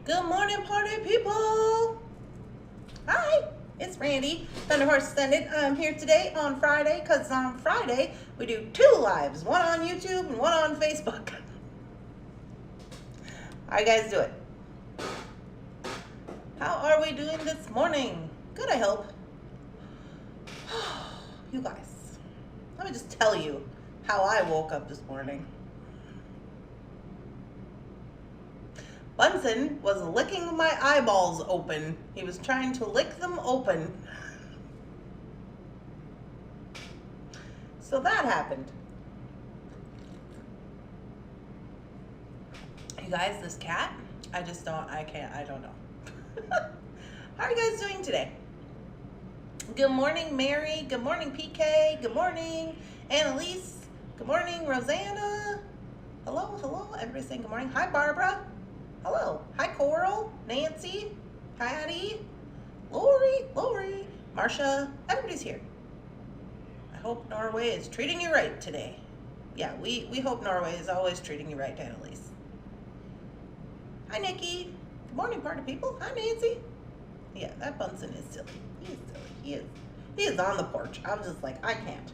Good morning, party people. Hi, it's Randy, Thunderhorse Descendant. I'm here today on Friday because on Friday we do 2 lives, one on YouTube and one on Facebook. How you guys doing? How are we doing this morning? Good, I hope. You guys, let me just tell you how I woke up this morning. Bunsen was licking my eyeballs open. He was trying to lick them open. So that happened. You guys, this cat, I don't know. How are you guys doing today? Good morning, Mary. Good morning, PK. Good morning, Annalise. Good morning, Rosanna. Hello, hello. Everybody saying good morning. Hi, Barbara. Hello. Hi, Coral, Nancy, Patty, Lori, Marcia. Everybody's here. I hope Norway is treating you right today. Yeah, we hope Norway is always treating you right, Annalise. Hi, Nikki. Good morning, party people. Hi, Nancy. Yeah, that Bunsen is silly. He is silly. He is on the porch. I'm just like, I can't.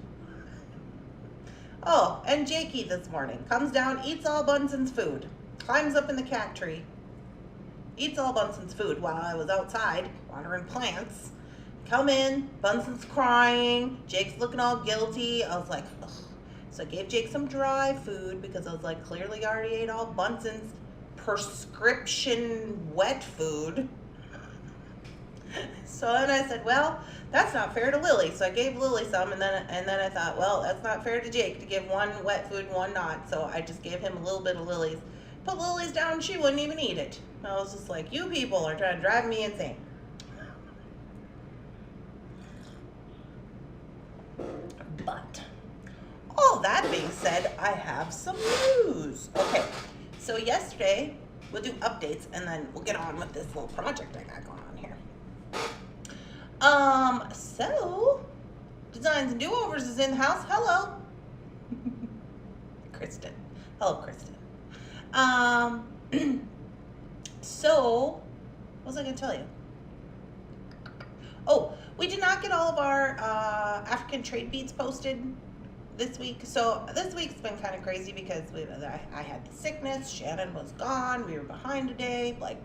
Oh, and Jakey this morning comes down, eats all Bunsen's food. Climbs up in the cat tree, eats all Bunsen's food while I was outside watering plants. Come in, Bunsen's crying, Jake's looking all guilty. I was like, ugh. So I gave Jake some dry food because I was like, clearly I already ate all Bunsen's prescription wet food. So then I said, well, that's not fair to Lily. So I gave Lily some, and then I thought, well, that's not fair to Jake to give one wet food and one not. So I just gave him a little bit of Lily's. Put Lily's down, she wouldn't even eat it. I was just like, you people are trying to drive me insane. But all that being said, I have some news. Okay, so yesterday we'll do updates and then we'll get on with this little project I got going on here. So Designs and Do-Overs is in the house. Hello. Kristen. Hello, Kristen. So, what was I going to tell you? Oh, we did not get all of our African trade beads posted this week. So this week's been kind of crazy because I had the sickness, Shannon was gone, we were behind a day, like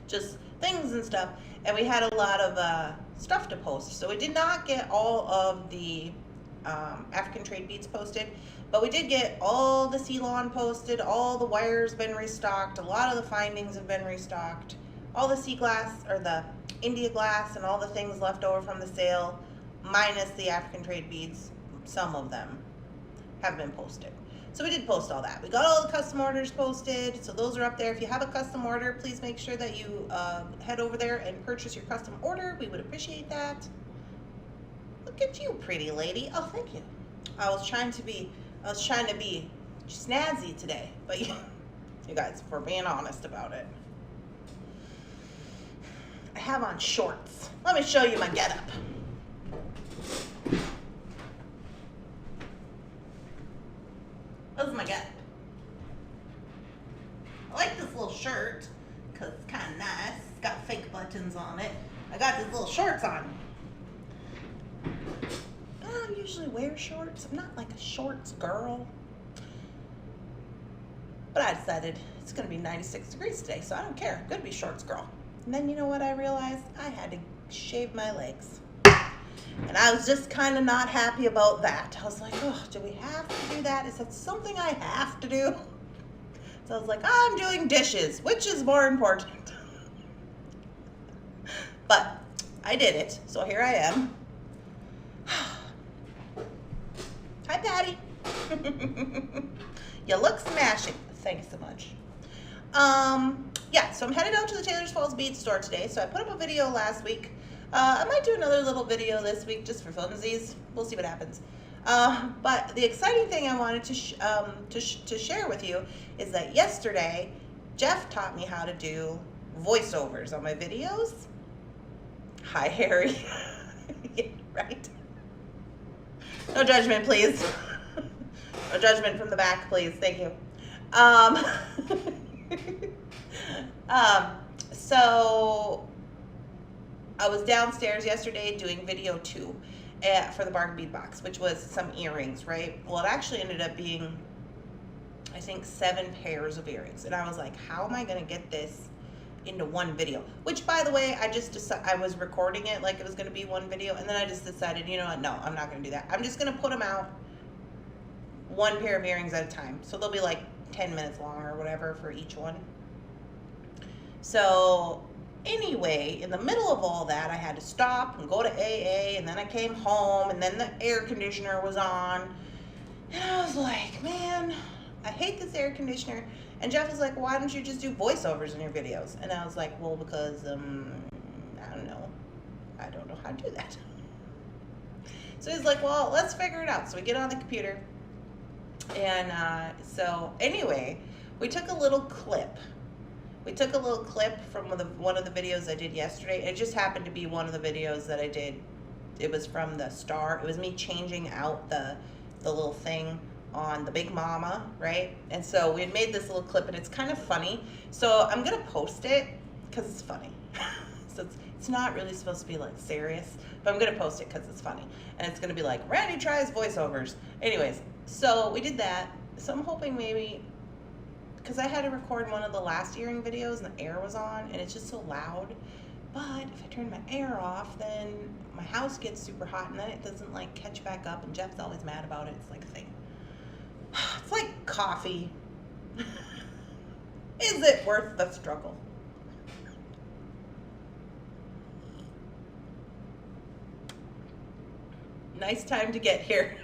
just things and stuff. And we had a lot of stuff to post. So we did not get all of the African trade beads posted. But we did get all the Ceylon posted, all the wires been restocked, a lot of the findings have been restocked, all the sea glass, or the India glass, and all the things left over from the sale, minus the African trade beads, some of them have been posted. So we did post all that. We got all the custom orders posted, so those are up there. If you have a custom order, please make sure that you head over there and purchase your custom order. We would appreciate that. Look at you, pretty lady. Oh, thank you. I was trying to be snazzy today, but you guys, for being honest about it. I have on shorts. Let me show you my getup. This is my getup. I like this little shirt because it's kind of nice. It's got fake buttons on it. I got these little shorts on. I don't usually wear shorts. I'm not like a shorts girl. But I decided it's going to be 96 degrees today, so I don't care. I'm going to be shorts girl. And then you know what I realized? I had to shave my legs. And I was just kind of not happy about that. I was like, oh, do we have to do that? Is that something I have to do? So I was like, I'm doing dishes. Which is more important? But I did it, so here I am. Hi, Patty. You look smashing. Thanks so much. Yeah, so I'm headed out to the Taylor's Falls Bead Store today. So I put up a video last week. I might do another little video this week just for funsies. We'll see what happens. But the exciting thing I wanted to share with you is that yesterday, Jeff taught me how to do voiceovers on my videos. Hi, Harry. Yeah, right. No judgment, please. No judgment from the back, please. Thank you. So I was downstairs yesterday doing video 2 for the bargain bead box, which was some earrings, right? Well, it actually ended up being, I think, 7 pairs of earrings. And I was like, how am I going to get this into one video? Which, by the way, I was recording it like it was going to be one video. And then I just decided, you know what? No, I'm not going to do that. I'm just going to put them out one pair of earrings at a time. So they'll be like 10 minutes long or whatever for each one. So anyway, in the middle of all that, I had to stop and go to AA, and then I came home, and then the air conditioner was on. And I was like, man, I hate this air conditioner. And Jeff was like, why don't you just do voiceovers in your videos? And I was like, well, because, I don't know. I don't know how to do that. So he's like, well, let's figure it out. So we get on the computer. And so anyway, we took a little clip. We took a little clip from one of the videos I did yesterday. It just happened to be one of the videos that I did. It was from the Star. It was me changing out the little thing on the Big Mama, right? And so we had made this little clip, and it's kind of funny. So I'm gonna post it because it's funny. So it's not really supposed to be like serious, but I'm gonna post it because it's funny. And it's gonna be like, Randy tries voiceovers. Anyways, so we did that. So I'm hoping maybe, because I had to record one of the last earring videos and the air was on and it's just so loud. But if I turn my air off, then my house gets super hot and then it doesn't like catch back up, and Jeff's always mad about it. It's like a thing. It's like coffee. Is it worth the struggle? Nice time to get here.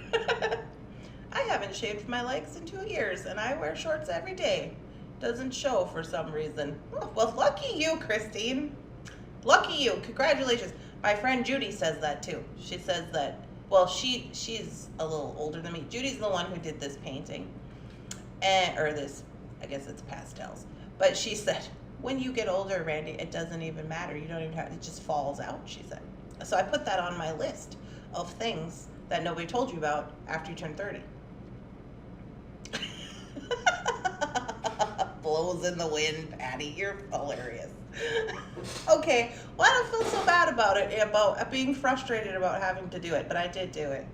I haven't shaved my legs in 2 years, and I wear shorts every day. Doesn't show for some reason. Oh, well, lucky you, Christine. Lucky you. Congratulations. My friend Judy says that too. She says that, well, she's a little older than me. Judy's the one who did this painting, or this, I guess it's pastels. But she said, when you get older, Randy, it doesn't even matter. You don't even have, it just falls out, she said. So I put that on my list of things that nobody told you about after you turn 30. Blows in the wind, Patty. You're hilarious. Okay, well, I don't feel so bad about it, about being frustrated about having to do it, but I did do it.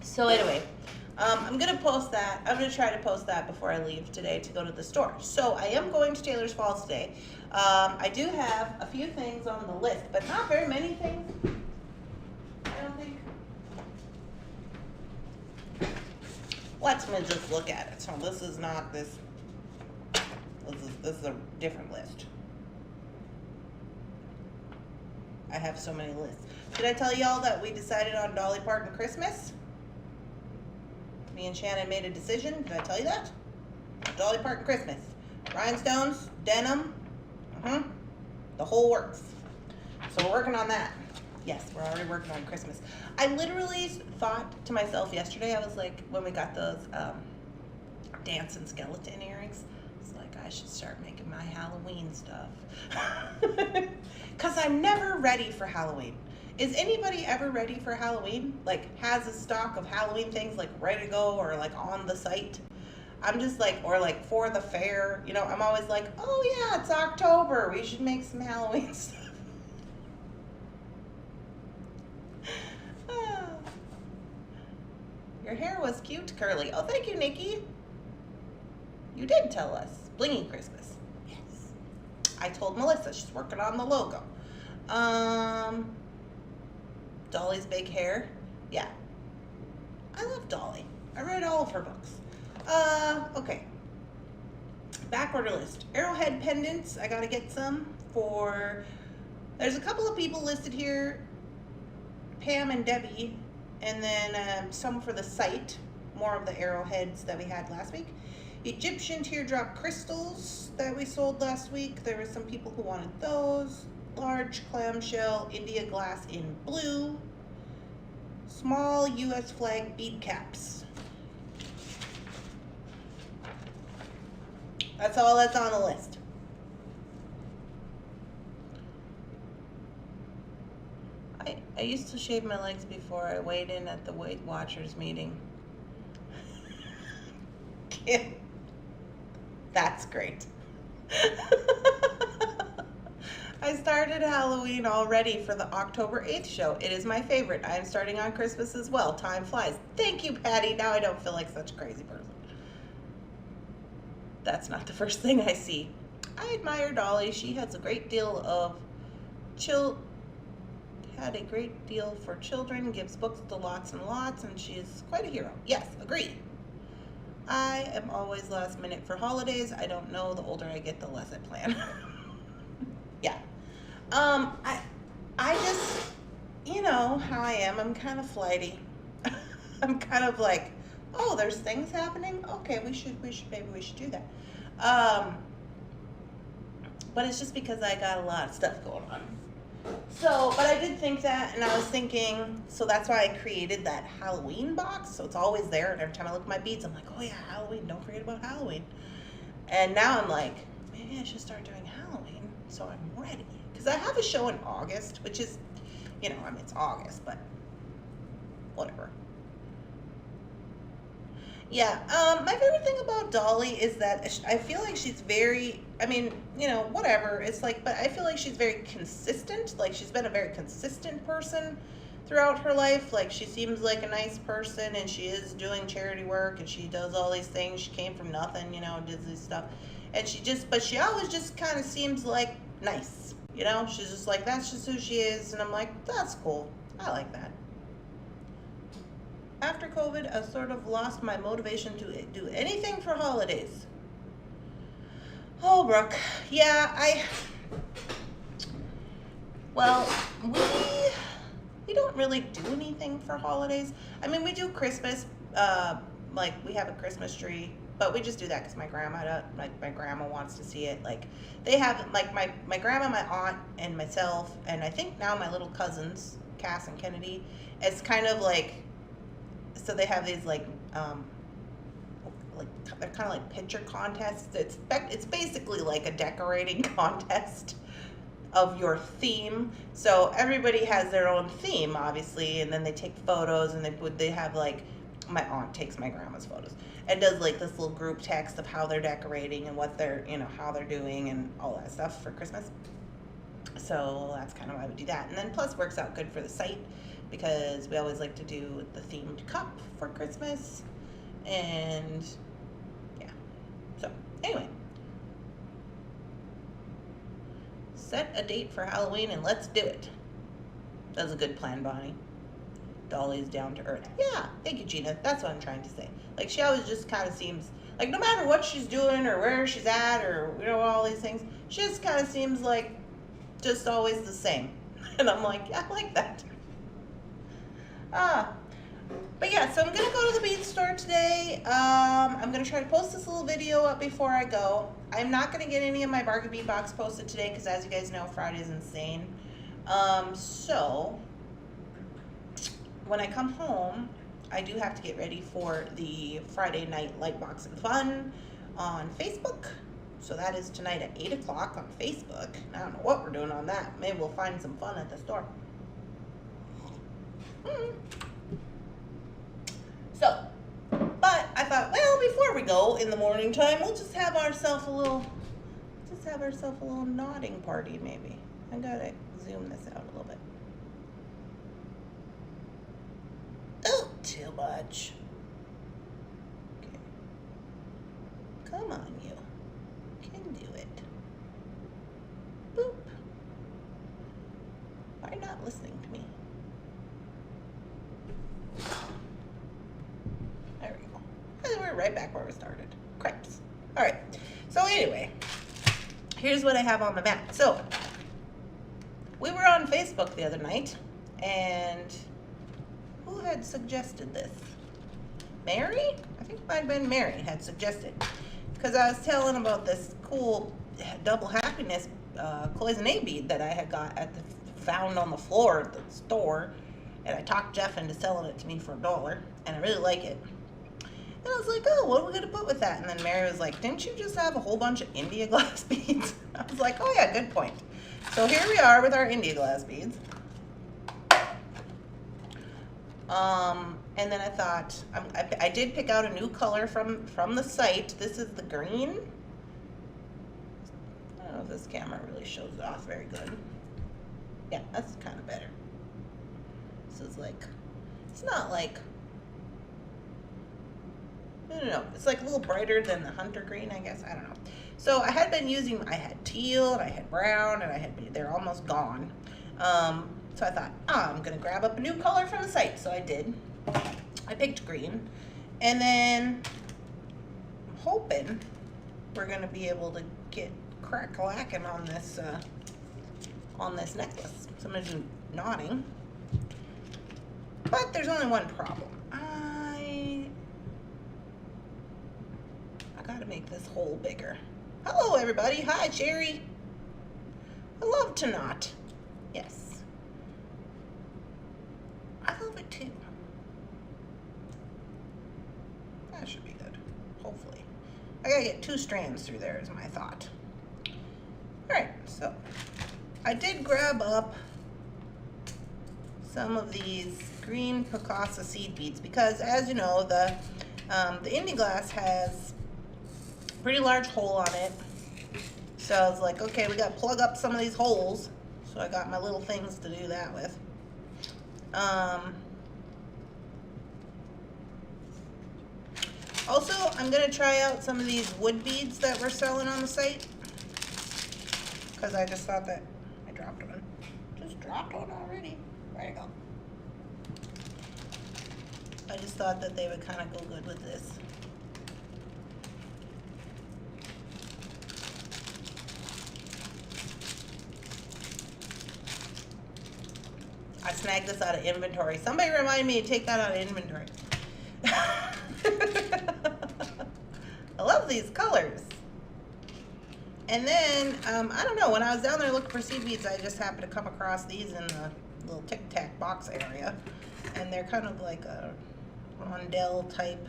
So anyway, I'm going to post that. I'm going to try to post that before I leave today to go to the store. So I am going to Taylor's Falls today. I do have a few things on the list, but not very many things. I don't think. Let me just look at it. So this is not this. This is a different list. I have so many lists. Did I tell y'all that we decided on Dolly Parton Christmas? Me and Shannon made a decision. Did I tell you that? Dolly Parton Christmas. Rhinestones, denim, the whole works. So we're working on that. Yes, we're already working on Christmas. I literally thought to myself yesterday, I was like, when we got those dancing skeleton earrings, it's like, I should start making my Halloween stuff. Because I'm never ready for Halloween. Is anybody ever ready for Halloween? Like, has a stock of Halloween things, like, ready to go or, like, on the site? I'm just like, or, like, for the fair. You know, I'm always like, oh, yeah, it's October. We should make some Halloween stuff. Your hair was cute, curly. Oh, thank you, Nikki. You did tell us. Blingy Christmas. Yes. I told Melissa. She's working on the logo. Dolly's big hair. Yeah. I love Dolly. I read all of her books. Okay. Back order list. Arrowhead pendants. I gotta get some for... There's a couple of people listed here. Pam and Debbie. And then some for the site, more of the arrowheads that we had last week. Egyptian teardrop crystals that we sold last week. There were some people who wanted those. Large clamshell India glass in blue. Small US flag bead caps. That's all that's on the list. I used to shave my legs before I weighed in at the Weight Watchers meeting. Kim. That's great. I started Halloween already for the October 8th show. It is my favorite. I am starting on Christmas as well. Time flies. Thank you, Patty. Now I don't feel like such a crazy person. That's not the first thing I see. I admire Dolly. She has a great deal of had a great deal for children, gives books to lots and lots, and she is quite a hero. Yes, agreed. I am always last minute for holidays. I don't know, the older I get, the less I plan. Yeah. I just, you know how I am. I'm kind of flighty. I'm kind of like, oh, there's things happening. Okay, maybe we should do that. But it's just because I got a lot of stuff going on. So, but I did think that, and I was thinking, so that's why I created that Halloween box. So it's always there, and every time I look at my beads, I'm like, oh yeah, Halloween. Don't forget about Halloween. And now I'm like, maybe I should start doing Halloween, so I'm ready. Because I have a show in August, which is, you know, I mean, it's August, but whatever. Yeah, my favorite thing about Dolly is that I feel like she's very, I mean, you know, whatever. It's like, but I feel like she's very consistent. Like, she's been a very consistent person throughout her life. Like, she seems like a nice person, and she is doing charity work, and she does all these things. She came from nothing, you know, does this stuff. And but she always just kind of seems like nice, you know? She's just like, that's just who she is. And I'm like, that's cool. I like that. After COVID, I sort of lost my motivation to do anything for holidays. Oh, Brooke. Yeah, well, we don't really do anything for holidays. I mean, we do Christmas, like we have a Christmas tree, but we just do that because my grandma wants to see it. Like, they have, like, my grandma, my aunt, and myself, and I think now my little cousins, Cass and Kennedy. It's kind of like, so they have these like they're kind of like picture contests. It's basically like a decorating contest of your theme. So everybody has their own theme, obviously, and then they take photos, and they have, like, my aunt takes my grandma's photos and does like this little group text of how they're decorating and what they're, you know, how they're doing and all that stuff for Christmas. So that's kind of why we do that. And then plus works out good for the site, because we always like to do the themed cup for Christmas. And yeah, so anyway, set a date for Halloween and let's do it. That's a good plan, Bonnie. Dolly's down to earth. Yeah, thank you, Gina. That's what I'm trying to say. Like, she always just kind of seems like, no matter what she's doing or where she's at or, you know, all these things, she just kind of seems like just always the same. And I'm like, yeah, I like that. But yeah, so I'm gonna go to the Bead Store today. I'm gonna try to post this little video up before I go. I'm not gonna get any of my bargain bead box posted today because, as you guys know, Friday is insane. So when I come home, I do have to get ready for the Friday night Lightbox and Fun on Facebook. So that is tonight at 8 o'clock on Facebook. I don't know what we're doing on that. Maybe we'll find some fun at the store. So, but I thought, well, before we go in the morning time, we'll just have ourselves a little nodding party, maybe. I gotta zoom this out a little bit. Oh, too much. Okay. Come on, you. Can do it. Boop. Why are you not listening to me? There we go. And we're right back where we started. Crepes. All right. So anyway, here's what I have on the map. So we were on Facebook the other night, and who had suggested this? Mary? I think it might have been Mary had suggested. Because I was telling about this cool double happiness cloisonne bead that I had got found on the floor at the store. And I talked Jeff into selling it to me for $1, and I really like it. And I was like, oh, what are we going to put with that? And then Mary was like, didn't you just have a whole bunch of India glass beads? I was like, oh yeah, good point. So here we are with our India glass beads. And then I thought, I did pick out a new color from the site. This is the green. I don't know if this camera really shows it off very good. Yeah, that's kind of better. This is like, it's not like, I don't know, it's like a little brighter than the hunter green, I guess. I don't know. So I had been using, I had teal and I had brown and they're almost gone. So I thought, I'm gonna grab up a new color from the site. So I did. I picked green, and then I'm hoping we're gonna be able to get crack-a-lacking on this necklace. So I'm gonna do knotting, but there's only one problem. I gotta make this hole bigger. Hello, everybody. Hi, Sherry. I love to knot. Yes, I love it too. That should be good, hopefully. I gotta get 2 strands through there is my thought. All right, so I did grab up some of these green Picasso seed beads because, as you know, the Indie Glass has a pretty large hole on it. So I was like, okay, we gotta plug up some of these holes. So I got my little things to do that with. Also, I'm gonna try out some of these wood beads that we're selling on the site, because I just thought that I dropped one. Just dropped one already. Where'd it go? I just thought that they would kind of go good with this. I snagged this out of inventory. Somebody remind me to take that out of inventory. I love these colors. And then, I don't know, when I was down there looking for seed beads, I just happened to come across these in the little Tic Tac box area. And they're kind of like a rondelle type.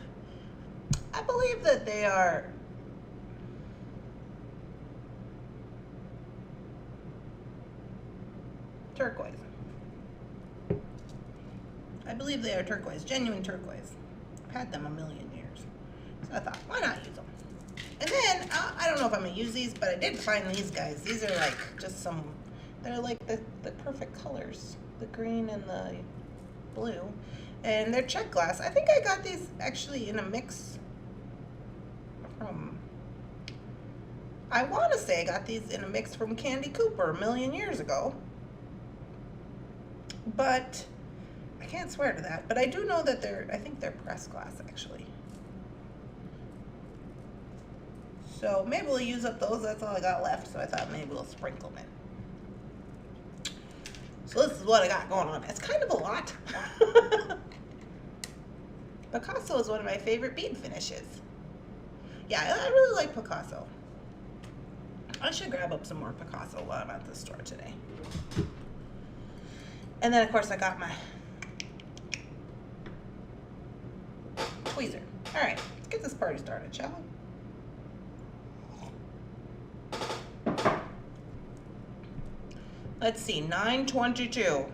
I believe that they are turquoise. I believe they are turquoise, genuine turquoise. I've had them a million years. So I thought, why not use them? And then, I don't know if I'm gonna use these, but I did find these guys. These are like just some, they're like the perfect colors. The green and the blue. And they're check glass. I think I got these actually in a mix from, I want to say I got these in a mix from Candy Cooper a million years ago. But I can't swear to that. But I do know that I think they're pressed glass actually. So maybe we'll use up those. That's all I got left. So I thought maybe we'll sprinkle them in. So this is what I got going on. It's kind of a lot. Picasso is one of my favorite bead finishes. Yeah, I really like Picasso. I should grab up some more Picasso while I'm at the store today. And then of course I got my tweezer. All right, let's get this party started, shall we? Let's see, 9:22,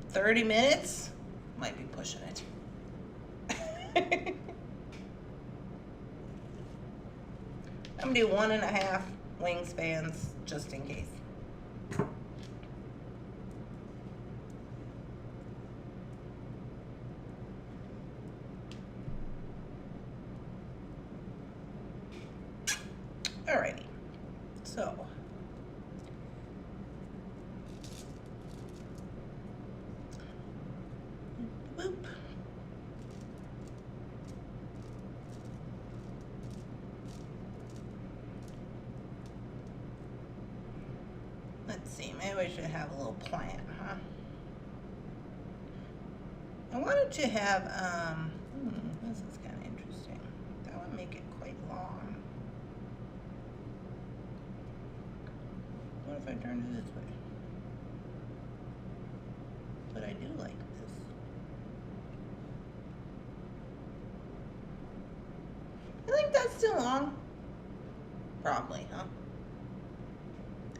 30 minutes, might be pushing it. I'm gonna do 1.5 wingspans just in case. Alrighty, so boop. Let's see, maybe we should have a little plan, huh? I wanted to have, this is kind of interesting. That would make it quite long. What if I turned it this way? But I do like this. I think that's too long. Probably, huh?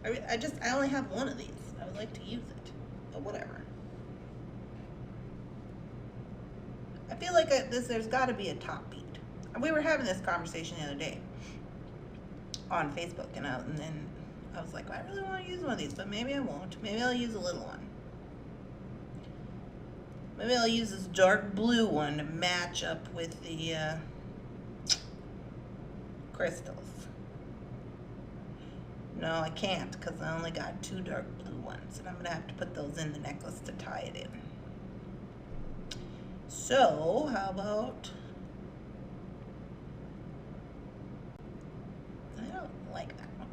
I only have one of these. I would like to use it, but whatever. I feel like there's got to be a top bead. We were having this conversation the other day on Facebook, and then I was like, well, I really want to use one of these, but maybe I won't. Maybe I'll use a little one. Maybe I'll use this dark blue one to match up with the crystals. No, I can't, because I only got 2 dark blue ones, and I'm going to have to put those in the necklace to tie it in. So, how about... I don't like that one.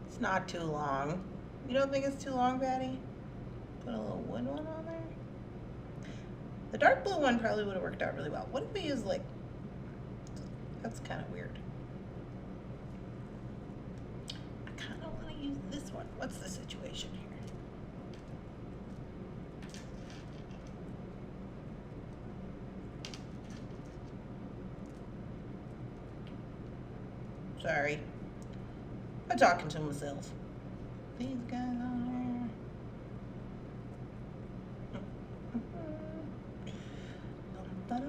It's not too long. You don't think it's too long, Patty? Put a little wood one on there. The dark blue one probably would have worked out really well. What if we use like... That's kind of weird. I kind of want to use this one. What's the situation here? Sorry. I'm talking to myself. These guys on there. Some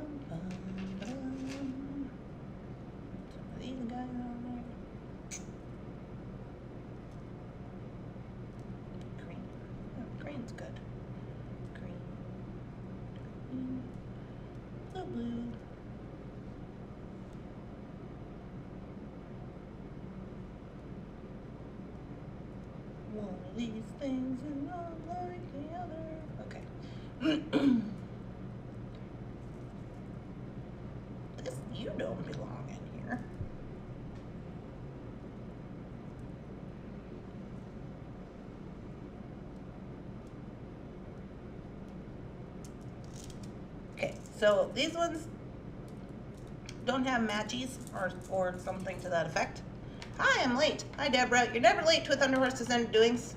of these guys on there. Green. Oh, green's good. Green. Green. Blue. One of these things is not like the other. Okay. You don't belong in here. Okay, so these ones don't have matchies or something to that effect. Hi, I'm late. Hi, Deborah. You're never late to a Thunderhorse Descendant doings.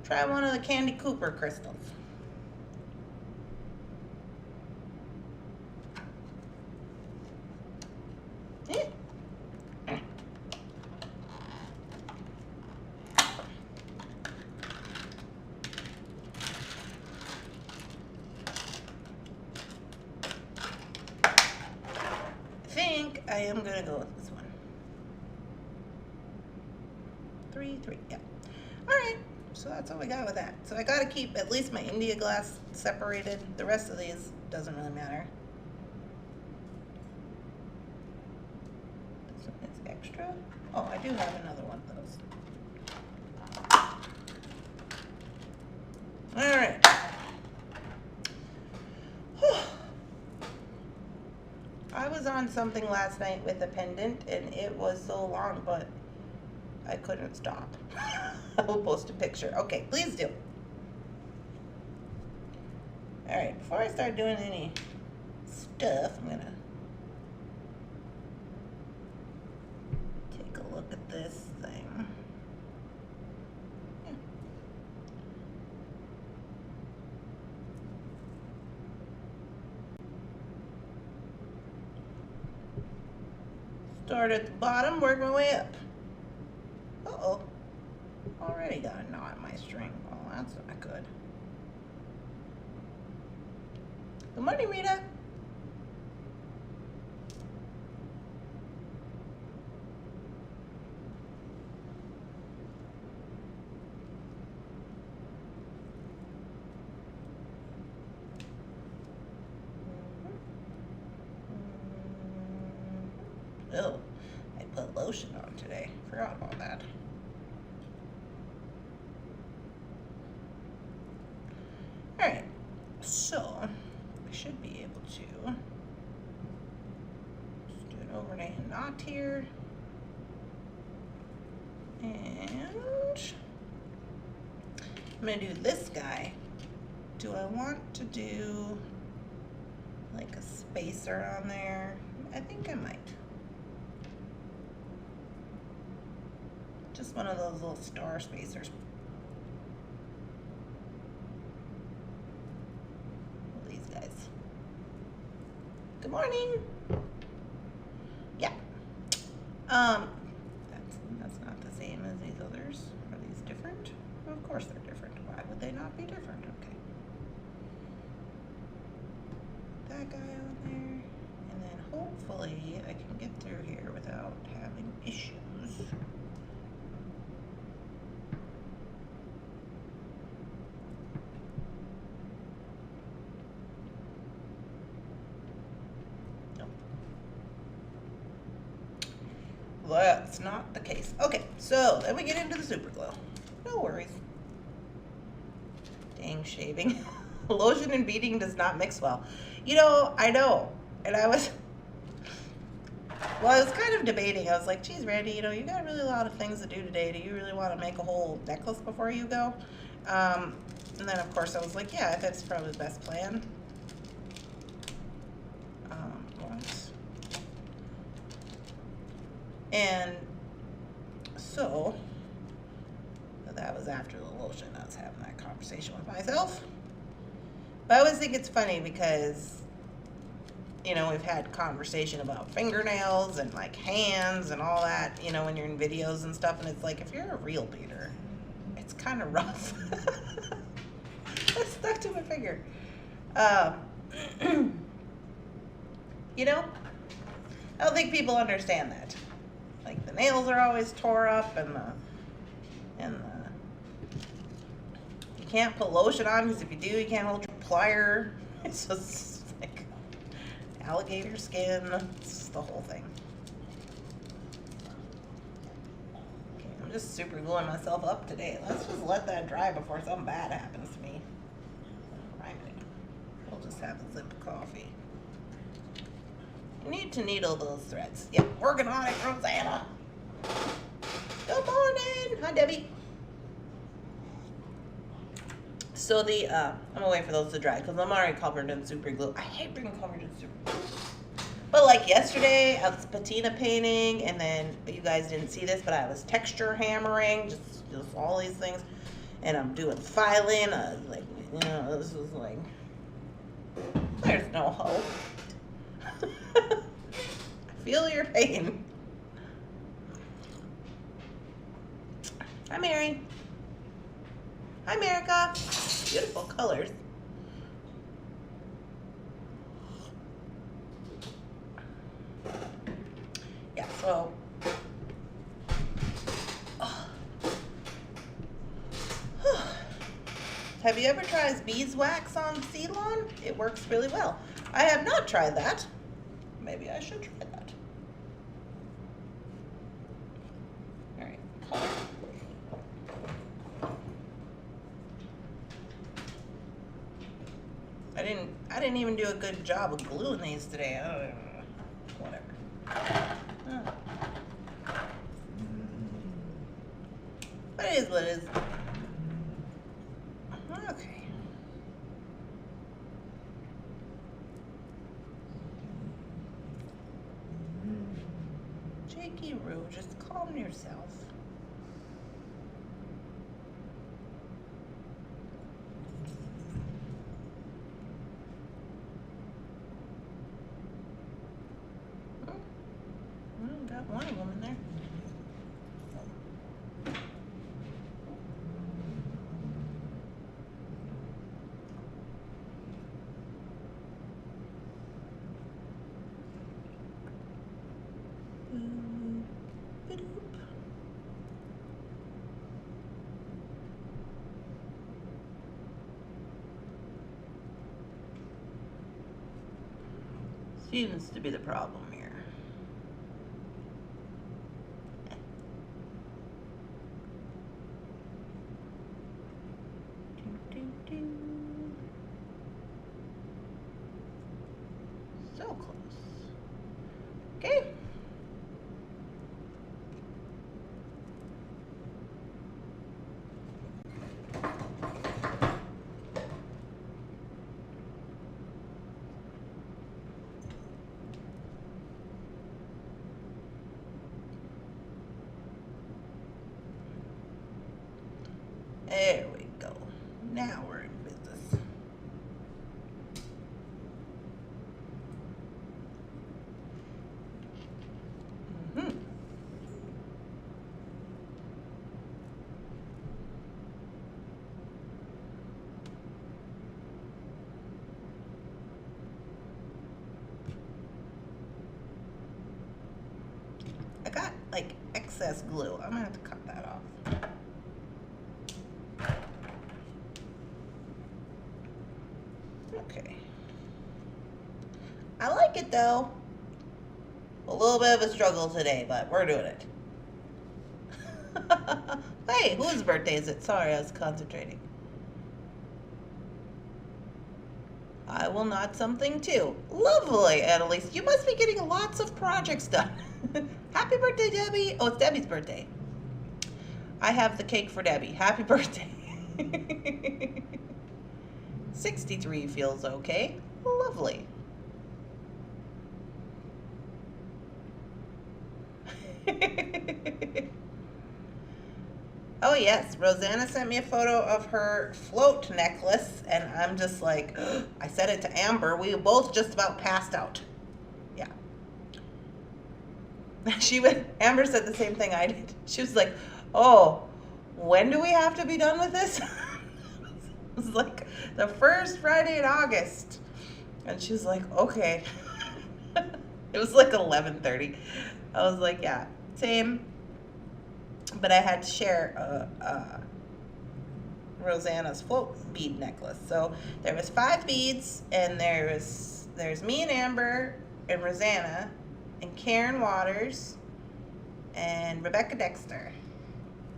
Try one of the Candy Cooper crystals. I am gonna go with this one. 3, 3, yeah. All right, so that's all we got with that. So I gotta keep at least my India glass separated. The rest of these doesn't really matter. This one is extra. Oh, I do have another one of those. All right. I was on something last night with a pendant, and it was so long, but I couldn't stop. I will post a picture. Okay, please do. All right, before I start doing any stuff, I'm gonna take a look at this thing. Yeah. Start at the bottom, work my way up. Uh-oh. Already got a knot in my string. Oh, that's not good. Good morning, Rita. Oh, I put lotion on today. Forgot about that. Alright, so I should be able to just do an overnight knot here. And I'm going to do this guy. Do I want to do like a spacer on there? I think I might. Just one of those little star spacers. These guys. Good morning. Yeah. That's not the same as these others. Are these different? Of course they're different. Why would they not be different? Okay. That guy on there. And then hopefully I can get through here without having issues. That's not the case. Okay, so then we get into the super glue. No worries. Dang shaving. Lotion and beading does not mix well. You know, I know. And I was kind of debating. I was like, geez, Randy, you know, you got really a lot of things to do today. Do you really want to make a whole necklace before you go? And then, of course, I was like, yeah, that's probably the best plan. And so that was after the lotion. I was having that conversation with myself. But I always think it's funny because, you know, we've had conversation about fingernails and like hands and all that, you know, when you're in videos and stuff. And it's like, if you're a real beater, it's kind of rough. I stuck to my finger. You know, I don't think people understand that. Like the nails are always tore up, and you can't put lotion on because if you do, you can't hold your plier. It's just like alligator skin. It's the whole thing. Okay, I'm just super gluing myself up today. Let's just let that dry before something bad happens to me. Right. We'll just have a sip of coffee. You need to needle those threads. Yep, working on it, Rosanna. Good morning. Hi, Debbie. So the, I'm gonna wait for those to dry because I'm already covered in super glue. I hate being covered in super glue. But like yesterday, I was patina painting, and then you guys didn't see this, but I was texture hammering, just all these things. And I'm doing filing. I was like, you know, this was like, there's no hope. I feel your pain. Hi, Mary. Hi, America. Beautiful colors. Yeah, so. Have you ever tried beeswax on Ceylon? It works really well. I have not tried that. Maybe I should try that. All right, color. I didn't even do a good job of gluing these today. Whatever. But it is what it is. Okay. Jakey Roo, just calm yourself. Got one of them in there. Seems to be the problem here. So close. Okay. There we go. Now we're in business. like excess glue. I'm gonna have to cut that off. Okay. I like it though. A little bit of a struggle today, but we're doing it. Hey, whose birthday is it? Sorry, I was concentrating. I will knot something too. Lovely, Annalise. You must be getting lots of projects done. Happy birthday, Debbie. Oh, it's Debbie's birthday. I have the cake for Debbie. Happy birthday. 63 feels okay. Lovely. Oh yes, Rosanna sent me a photo of her float necklace, and I'm just like, I said it to Amber. We both just about passed out. Yeah. Amber said the same thing I did. She was like, oh, when do we have to be done with this? It was like the first Friday in August. And she was like, okay. It was like 11:30. I was like, yeah, same. But I had to share Rosanna's float bead necklace. So there was 5 beads, and there's me and Amber and Rosanna and Karen Waters and Rebecca Dexter.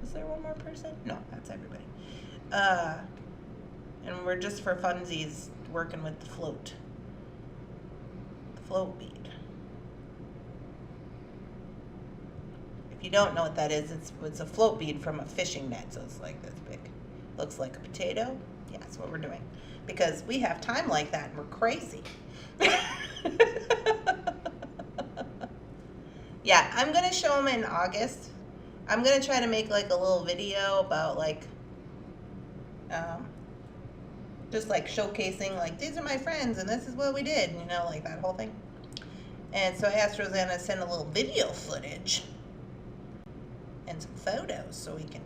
Is there one more person? No, that's everybody. And we're just for funsies working with the float bead. If you don't know what that is, it's a float bead from a fishing net, so it's like this big. Looks like a potato. Yeah, that's what we're doing. Because we have time like that and we're crazy. Yeah, I'm going to show them in August. I'm going to try to make like a little video about like, just like showcasing like, these are my friends and this is what we did, you know, like that whole thing. And so I asked Rosanna to send a little video footage and some photos so we can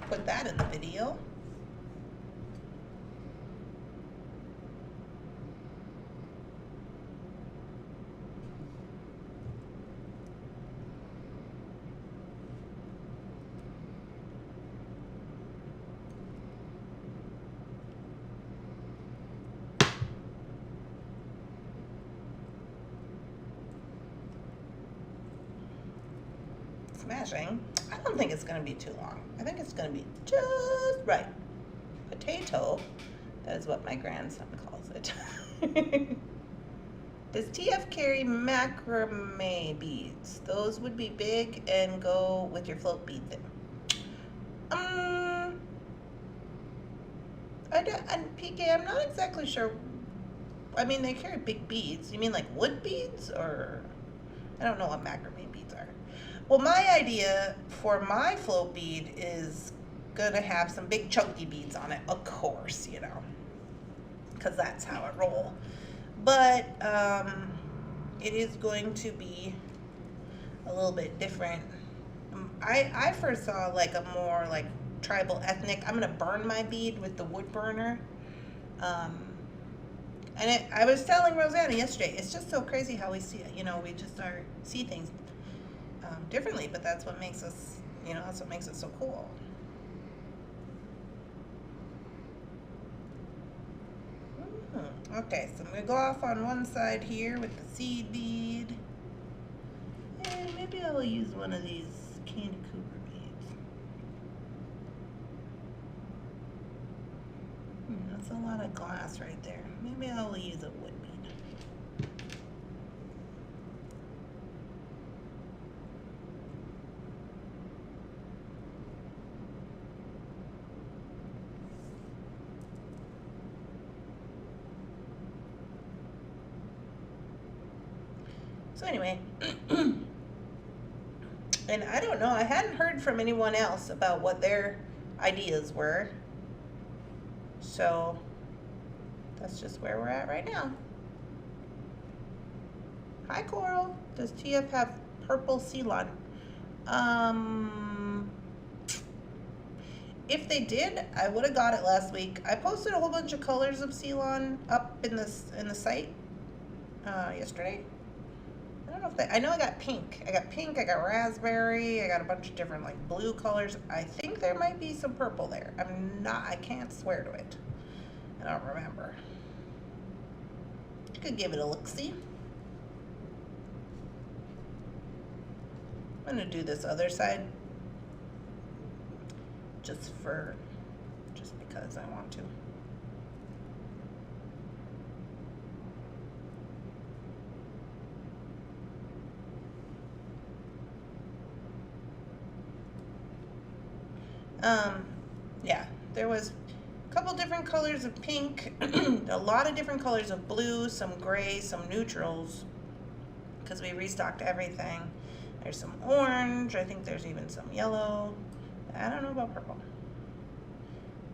put that in the video. Smashing. I don't think it's going to be too long. I think it's going to be just right. Potato. That is what my grandson calls it. Does TF carry macrame beads? Those would be big and go with your float bead thing. PK, I'm not exactly sure. I mean, they carry big beads. You mean like wood beads, or I don't know what macrame beads are. Well, my idea for my float bead is gonna have some big chunky beads on it, of course, you know, because that's how I roll. But it is going to be a little bit different. I first saw like a more like tribal ethnic. I'm gonna burn my bead with the wood burner. And I was telling Rosanna yesterday, it's just so crazy how we see it. You know, we just see things differently, but that's what makes us, you know, that's what makes it so cool. Okay, so I'm going to go off on one side here with the seed bead. And maybe I will use one of these Candy Cooper beads. That's a lot of glass right there. Maybe I will use a wood bead. So anyway, and I don't know, I hadn't heard from anyone else about what their ideas were. So that's just where we're at right now. Hi Coral, does TF have purple Ceylon? If they did, I would have got it last week. I posted a whole bunch of colors of Ceylon up in the site yesterday. I don't know if I know I got pink. I got pink, I got raspberry, I got a bunch of different like blue colors. I think there might be some purple there. I can't swear to it. I don't remember. You could give it a look-see. I'm gonna do this other side just because I want to. Yeah, there was a couple different colors of pink, a lot of different colors of blue, some gray, some neutrals, because we restocked everything. There's some orange, I think there's even some yellow. I don't know about purple.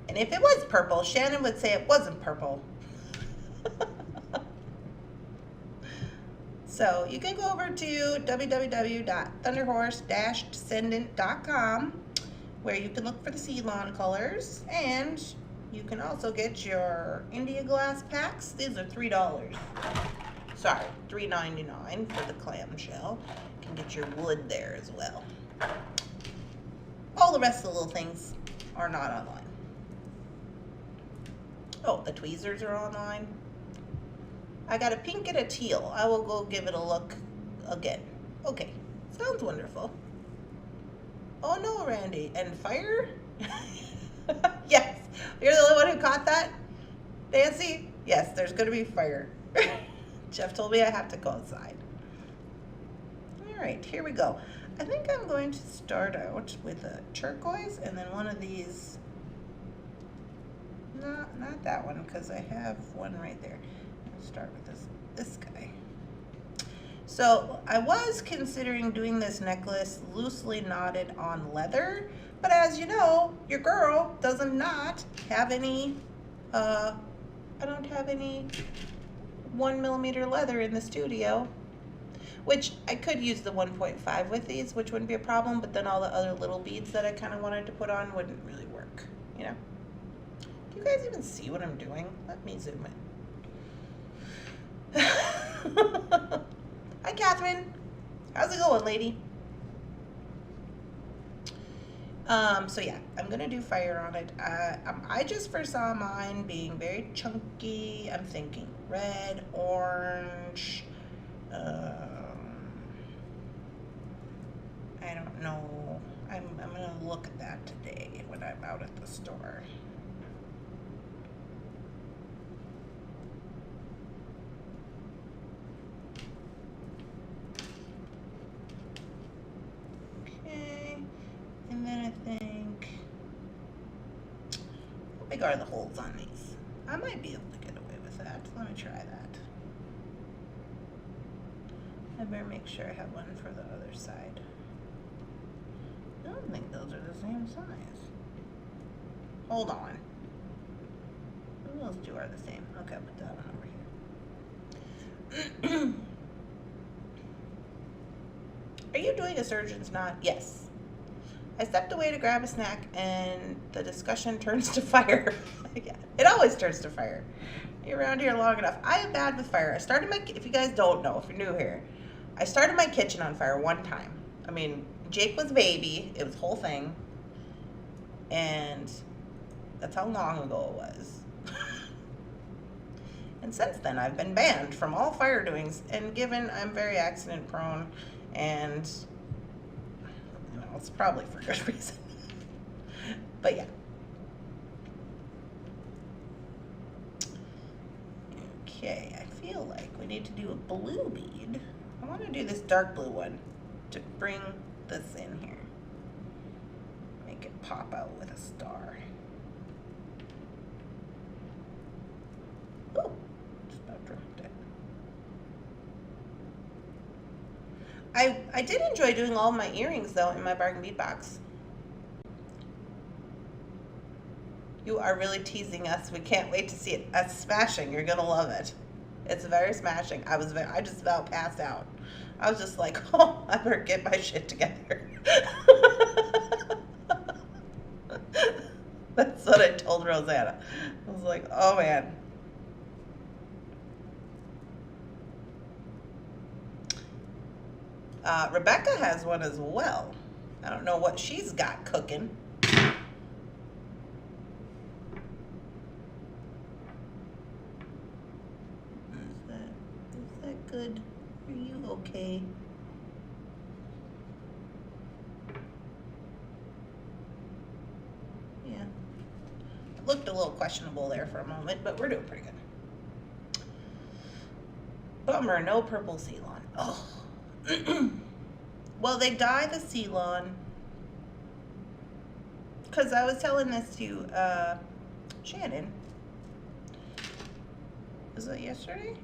And if it was purple, Shannon would say it wasn't purple. So you can go over to www.thunderhorse-descendant.com where you can look for the Ceylon colors, and you can also get your India glass packs. These are $3. Sorry, $3.99 for the clamshell. You can get your wood there as well. All the rest of the little things are not online. Oh, the tweezers are online. I got a pink and a teal. I will go give it a look again. Okay, sounds wonderful. Oh no, Randy. And fire? Yes. You're the only one who caught that? Nancy? Yes, there's going to be fire. Jeff told me I have to go outside. All right, here we go. I think I'm going to start out with a turquoise and then one of these. No, not that one, because I have one right there. I'll start with this guy. So I was considering doing this necklace loosely knotted on leather, but as you know, your girl doesn't not have any, I don't have any 1mm leather in the studio, which I could use the 1.5 with these, which wouldn't be a problem, but then all the other little beads that I kind of wanted to put on wouldn't really work, you know? Do you guys even see what I'm doing? Let me zoom in. Hi, Catherine. How's it going, lady? So yeah, I'm gonna do fire on it. I just foresaw mine being very chunky. I'm thinking red, orange. I don't know. I'm gonna look at that today when I'm out at the store. And then I think, how big are the holes on these? I might be able to get away with that. Let me try that. I better make sure I have one for the other side. I don't think those are the same size. Hold on. Those two are the same. Okay, I'll put that one over here. Are you doing a surgeon's knot? Yes. I stepped away to grab a snack and the discussion turns to fire. Yeah, it always turns to fire. You're around here long enough. I am bad with fire. I started if you guys don't know, if you're new here, I started my kitchen on fire one time. I mean, Jake was a baby. It was a whole thing. And that's how long ago it was. And since then, I've been banned from all fire doings. And given I'm very accident prone and it's probably for good reason. But yeah. Okay, I feel like we need to do a blue bead. I want to do this dark blue one to bring this in here. Make it pop out with a star. Oh, just about dropped it. I did enjoy doing all my earrings though in my bargain bead box. You are really teasing us. We can't wait to see it. That's smashing. You're gonna love it. It's very smashing. I just about passed out. I was just like, oh, I better get my shit together. That's what I told Rosanna. I was like, oh man. Rebecca has one as well. I don't know what she's got cooking. Is that good? Are you okay? Yeah. It looked a little questionable there for a moment, but we're doing pretty good. Bummer, no purple Ceylon. Oh. Well, they dye the Ceylon. Because I was telling this to Shannon. Was it yesterday?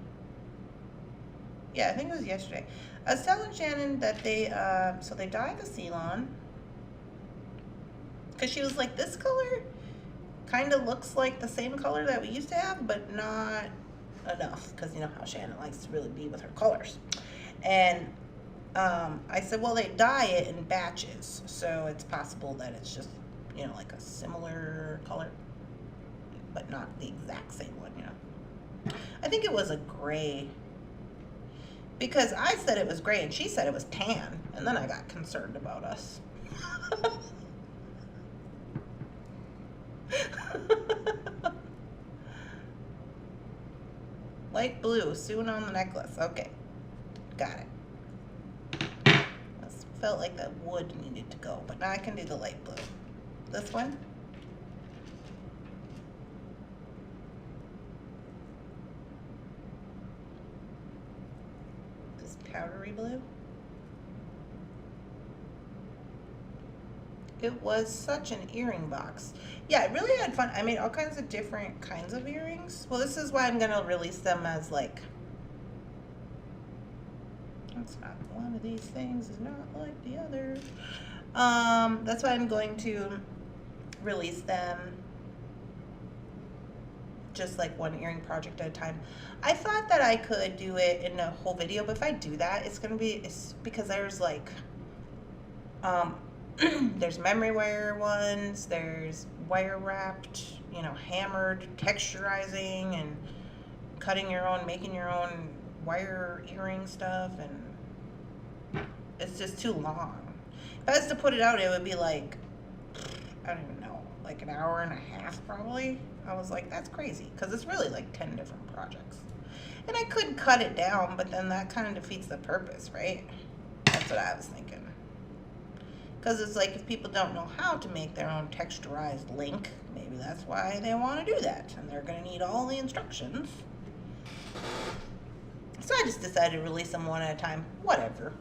Yeah, I think it was yesterday. I was telling Shannon that they, so they dye the Ceylon. Because she was like, this color kind of looks like the same color that we used to have, but not enough. Because you know how Shannon likes to really be with her colors. And I said, well, they dye it in batches. So it's possible that it's just, you know, like a similar color, but not the exact same one, you know. I think it was a gray. Because I said it was gray and she said it was tan. And then I got concerned about us. Light blue, soon on the necklace. Okay, got it. Felt like that wood needed to go, but now I can do the light blue. This one. This powdery blue. It was such an earring box. Yeah, I really had fun. I made all kinds of different kinds of earrings. Well, this is why I'm gonna release them as like, that's not one of these things is not like the other. That's why I'm going to release them just like one earring project at a time. I thought that I could do it in a whole video, but if I do that, it's because there's like, there's memory wire ones, there's wire wrapped, you know, hammered, texturizing, and cutting your own, making your own wire earring stuff, and it's just too long. If I was to put it out, it would be like, I don't even know, like an hour and a half probably. I was like, that's crazy, because it's really like 10 different projects. And I could cut it down, but then that kind of defeats the purpose, right? That's what I was thinking. Because it's like if people don't know how to make their own texturized link, maybe that's why they want to do that. And they're going to need all the instructions. So I just decided to release them one at a time. Whatever.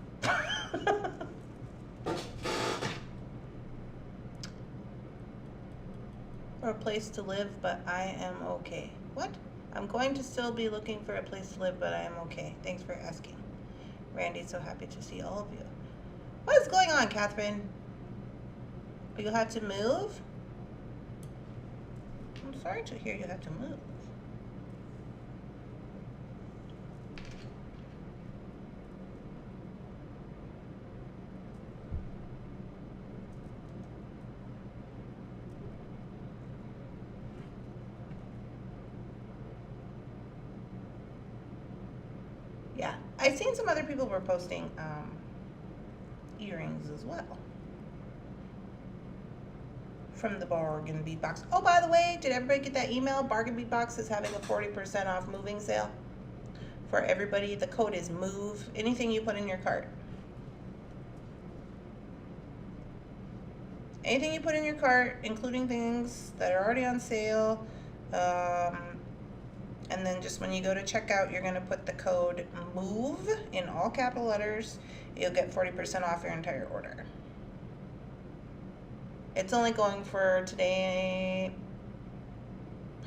For a place to live, but I am okay. What? I'm going to still be looking for a place to live, but I am okay. Thanks for asking. Randy, so happy to see all of you. What is going on, Catherine? You had to move? I'm sorry to hear you had to move. Yeah, I've seen some other people were posting earrings as well from the Bargain Bead Box. Oh, by the way, did everybody get that email? Bargain Bead Box is having a 40% off moving sale for everybody. The code is MOVE. Anything you put in your cart. Anything you put in your cart, including things that are already on sale. And then just when you go to checkout, you're going to put the code MOVE in all capital letters. You'll get 40% off your entire order. It's only going for today,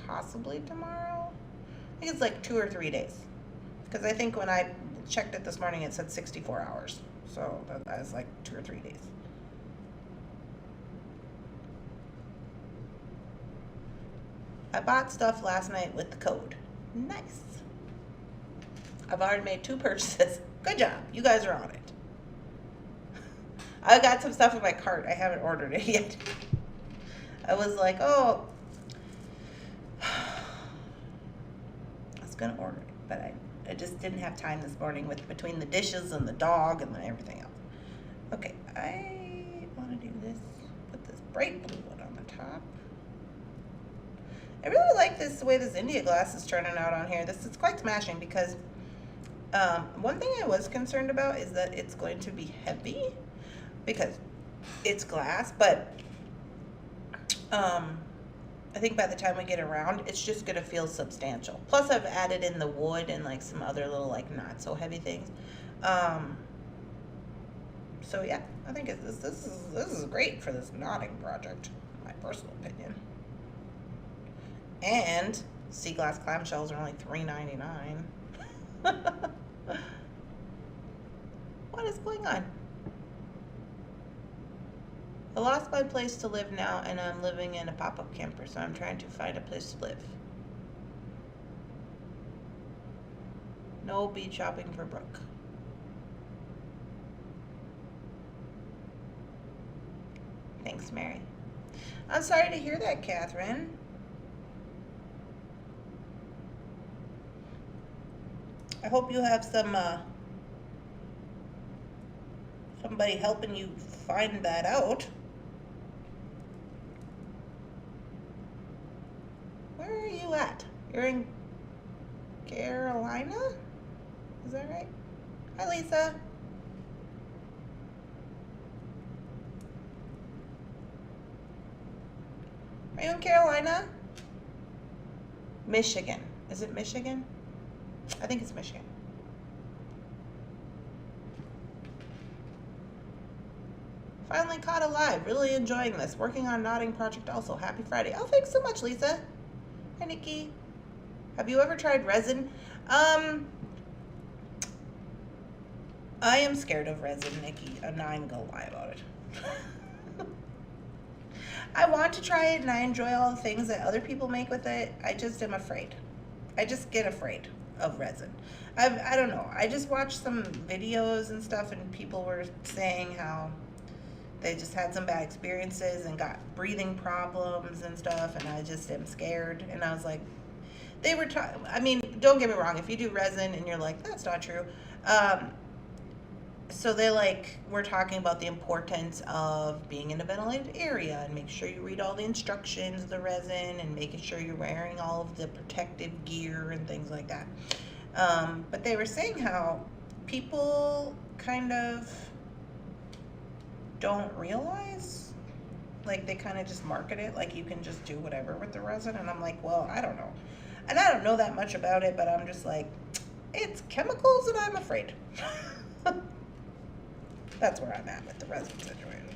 possibly tomorrow. I think it's like 2 or 3 days. Because I think when I checked it this morning, it said 64 hours. So that is like 2 or 3 days. I bought stuff last night with the code. Nice. I've already made 2 purchases. Good job. You guys are on it. I got some stuff in my cart. I haven't ordered it yet. I was like, oh, I was going to order it, but I I just didn't have time this morning between the dishes and the dog and everything else. Okay, I want to do this. Put this bright blue one on the top. I really like the way this India glass is turning out on here. This is quite smashing because one thing I was concerned about is that it's going to be heavy because it's glass, but I think by the time we get around, it's just going to feel substantial. Plus, I've added in the wood and like some other little like not so heavy things. So yeah, I think this is great for this knotting project, in my personal opinion. And sea glass clamshells are only $3.99. What is going on? I lost my place to live now, and I'm living in a pop-up camper, so I'm trying to find a place to live. No bead shopping for Brooke. Thanks, Mary. I'm sorry to hear that, Catherine. I hope you have some somebody helping you find that out. Where are you at? You're in Carolina? Is that right? Hi, Lisa. Are you in Carolina? Michigan. Is it Michigan? I think it's Michigan. Finally caught alive. Really enjoying this. Working on knotting project also. Happy Friday. Oh, thanks so much, Lisa. Hi, Nikki. Have you ever tried resin? I am scared of resin, Nikki. I'm not even gonna lie about it. I want to try it and I enjoy all the things that other people make with it. I just am afraid. I just get afraid of resin. I don't know. I just watched some videos and stuff and people were saying how they just had some bad experiences and got breathing problems and stuff, and I just am scared. And I was like, they were I mean, don't get me wrong, if you do resin and you're like, that's not true. So they we're talking about the importance of being in a ventilated area and make sure you read all the instructions of the resin and making sure you're wearing all of the protective gear and things like that. But they were saying how people kind of don't realize, like they kind of just market it like you can just do whatever with the resin, and I'm like, well, I don't know. And I don't know that much about it, but I'm just like, it's chemicals and I'm afraid. That's where I'm at with the resin situation.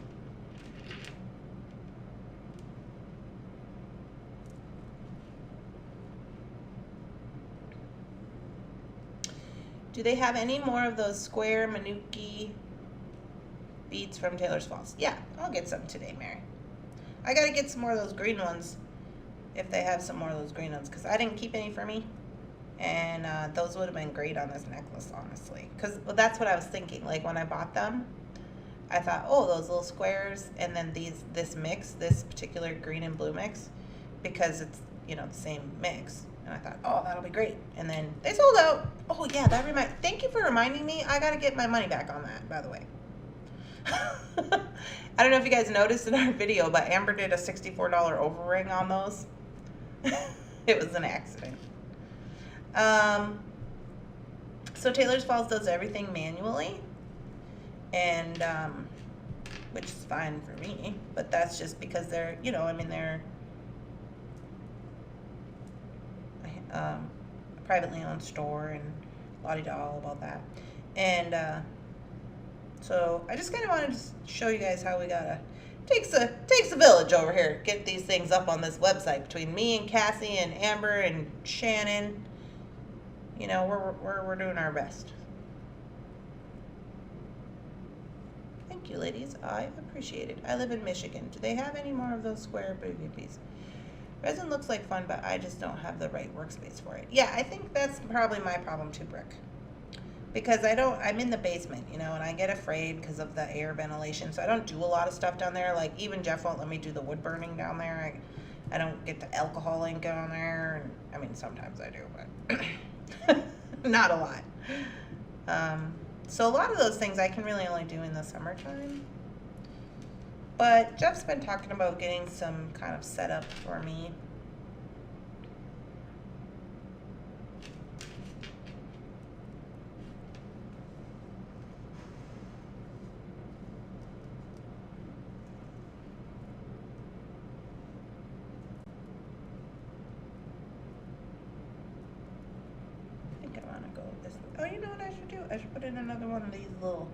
Do they have any more of those square Manuki beads from Taylor's Falls? Yeah, I'll get some today, Mary. I gotta get some more of those green ones if they have some more of those green ones, because I didn't keep any for me. And those would have been great on this necklace, honestly. Because that's what I was thinking. Like when I bought them, I thought, oh, those little squares, and then this mix, this particular green and blue mix, because it's, you know, the same mix. And I thought, oh, that'll be great. And then they sold out. Oh yeah, thank you for reminding me. I gotta get my money back on that, by the way. I don't know if you guys noticed in our video, but Amber did a $64 overring on those. It was an accident. So Taylor's Falls does everything manually, and which is fine for me, but that's just because they're, you know, I mean, they're a privately owned store, and la-di-da all about that. And so I just kind of wanted to show you guys how we gotta takes a village over here to get these things up on this website, between me and Cassie and Amber and Shannon. You know, we're doing our best. Thank you, ladies. I appreciate it. I live in Michigan. Do they have any more of those square baby beads? Resin looks like fun, but I just don't have the right workspace for it. Yeah, I think that's probably my problem too, Brooke. Because I'm in the basement, you know, and I get afraid because of the air ventilation. So I don't do a lot of stuff down there. Like even Jeff won't let me do the wood burning down there. I don't get the alcohol ink down there. And, I mean, sometimes I do, but Not a lot. So a lot of those things I can really only do in the summertime. But Jeff's been talking about getting some kind of setup for me. Oh, you know what I should do? I should put in another one of these little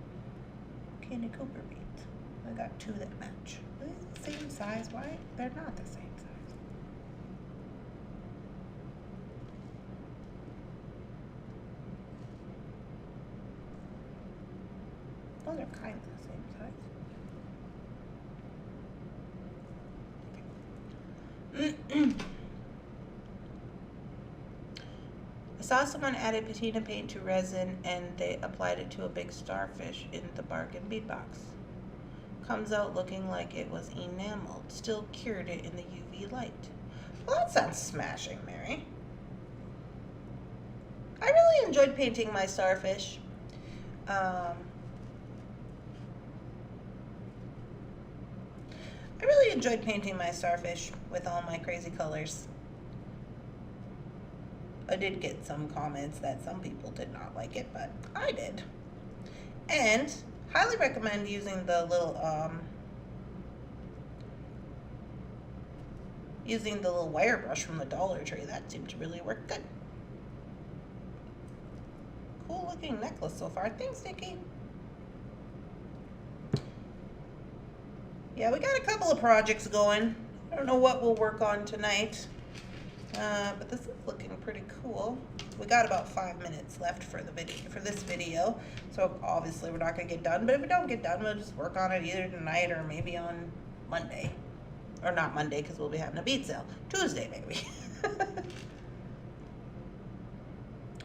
Candy Cooper beads. I got two that match. Are they the same size? Why? They're not the same size. Those are kind of the same size. I saw someone added patina paint to resin and they applied it to a big starfish in the bargain bead box. Comes out looking like it was enameled, still cured it in the UV light. Well, that sounds smashing, Mary. I really enjoyed painting my starfish. I really enjoyed painting my starfish with all my crazy colors. I did get some comments that some people did not like it, but I did. And highly recommend using the little wire brush from the Dollar Tree. That seemed to really work good. Cool looking necklace so far. Thanks, Nikki. Yeah, we got a couple of projects going. I don't know what we'll work on tonight. But this is looking pretty cool. We got about 5 minutes left for the video, for this video. So obviously we're not gonna get done, but if we don't get done, we'll just work on it either tonight or maybe on Monday. Or not Monday, because we'll be having a bead sale. Tuesday, maybe.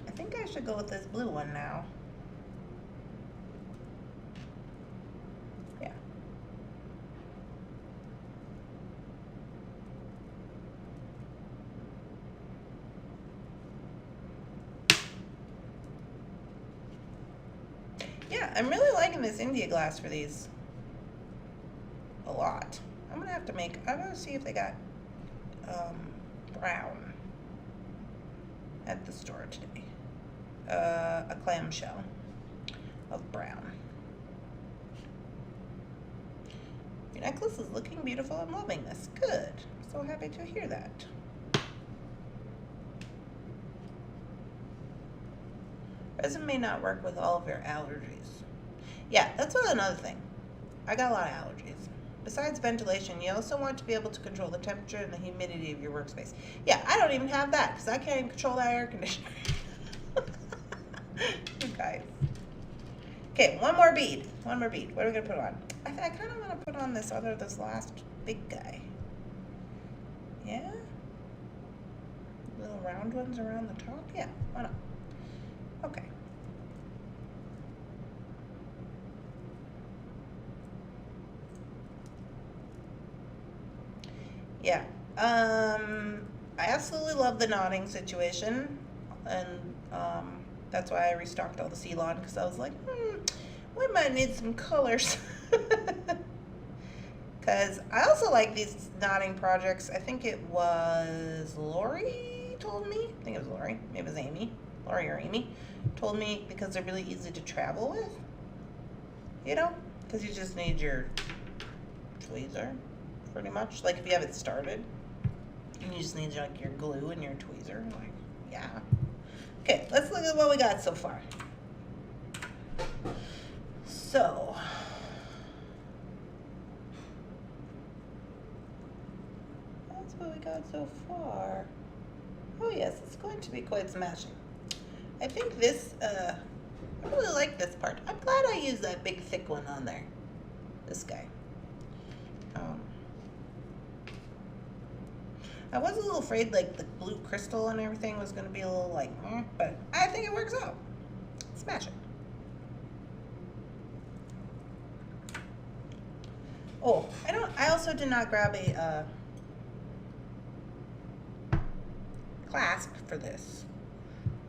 I think I should go with this blue one now. Yeah. Yeah, I'm really liking this India glass for these a lot. I'm gonna have to make, I'm gonna see if they got brown at the store today. A clamshell of brown. Your necklace is looking beautiful. I'm loving this. Good. I'm so happy to hear that. Resin may not work with all of your allergies. Yeah, that's another thing. I got a lot of allergies. Besides ventilation, you also want to be able to control the temperature and the humidity of your workspace. Yeah, I don't even have that because I can't even control that air conditioner. You guys. Okay, one more bead. One more bead. What are we going to put on? I kind of want to put on this last big guy. Yeah? Little round ones around the top? Yeah, why not? Okay. Yeah. I absolutely love the knotting situation, and that's why I restocked all the Ceylon, because I was like, we might need some colors. Because I also like these knotting projects. I think it was Lori told me. I think it was Lori. Maybe it was Amy. Lori or Amy told me, because they're really easy to travel with. You know? Because you just need your tweezer, pretty much. Like if you have it started, and you just need like your glue and your tweezer. Like, yeah. Okay, let's look at what we got so far. So, that's what we got so far. Oh yes, it's going to be quite smashing. I think this, I really like this part. I'm glad I used that big thick one on there. This guy. I was a little afraid like the blue crystal and everything was going to be a little like, but I think it works out. Smash it. Oh, I also did not grab a clasp for this.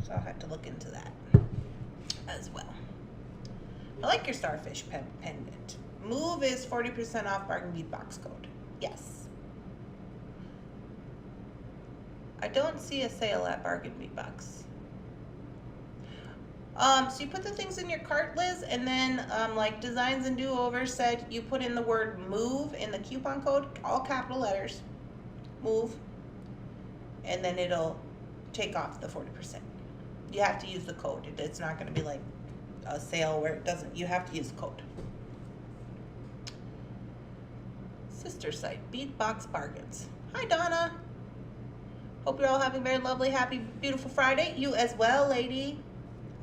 So I'll have to look into that as well. I like your starfish pendant. Move is 40% off bargain bead box code. Yes. I don't see a sale at Bargain Bead Box. So you put the things in your cart, Liz, and then like Designs and Do-Overs said, you put in the word move in the coupon code, all capital letters, move, and then it'll take off the 40%. You have to use the code. It's not going to be like a sale where it doesn't. You have to use the code. Sister site, Bead Box Bargains. Hi, Donna. Hope you're all having a very lovely, happy, beautiful Friday. You as well, lady.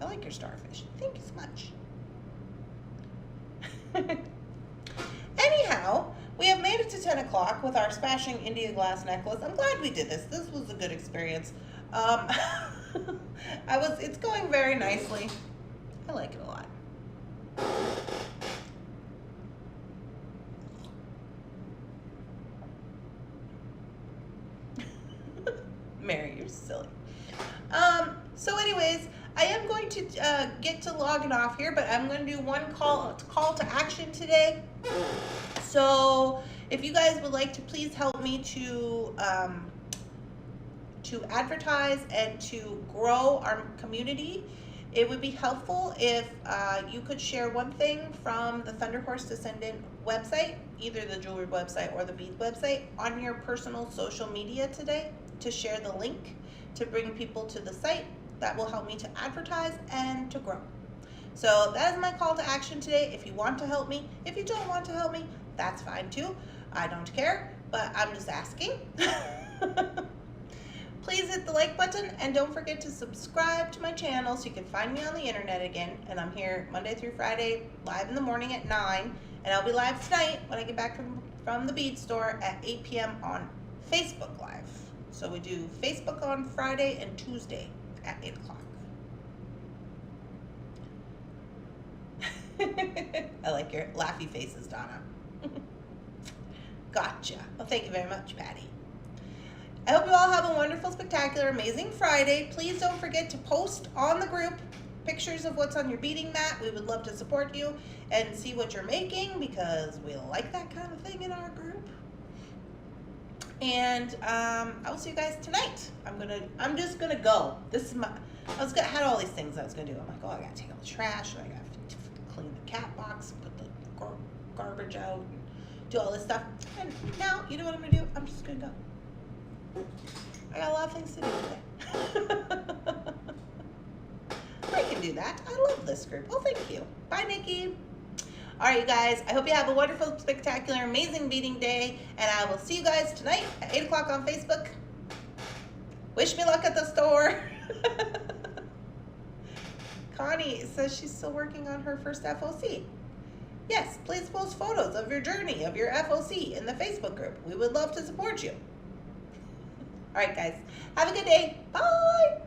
I like your starfish. Thank you so much. Anyhow, we have made it to 10 o'clock with our smashing India glass necklace. I'm glad we did this. This was a good experience. It's going very nicely. I like it a lot. Mary, you're silly. So anyways, I am going to get to logging off here, but I'm going to do one call to action today. So if you guys would like to please help me to advertise and to grow our community, it would be helpful if you could share one thing from the Thunderhorse Descendant website, either the jewelry website or the bead website, on your personal social media today, to share the link to bring people to the site. That will help me to advertise and to grow. So that is my call to action today. If you want to help me, if you don't want to help me, that's fine too. I don't care, but I'm just asking. Please hit the like button and don't forget to subscribe to my channel so you can find me on the internet again. And I'm here Monday through Friday, live in the morning at 9. And I'll be live tonight when I get back from the Bead Store at 8 p.m. on Facebook Live. So we do Facebook on Friday and Tuesday at 8 o'clock. I like your laughy faces, Donna. Gotcha. Well, thank you very much, Patty. I hope you all have a wonderful, spectacular, amazing Friday. Please don't forget to post on the group pictures of what's on your beading mat. We would love to support you and see what you're making, because we like that kind of thing in our group. And I will see you guys tonight. I'm just gonna go. This is I had all these things I was gonna do. I'm like, oh, I gotta take out the trash, and I gotta clean the cat box, and put the garbage out, and do all this stuff. And now, you know what I'm gonna do? I'm just gonna go. I got a lot of things to do today. I can do that. I love this group. Well, thank you. Bye, Nikki. All right, you guys, I hope you have a wonderful, spectacular, amazing beading day, and I will see you guys tonight at 8 o'clock on Facebook. Wish me luck at the store. Connie says she's still working on her first FOC. Yes, please post photos of your journey, of your FOC in the Facebook group. We would love to support you. All right, guys, have a good day. Bye.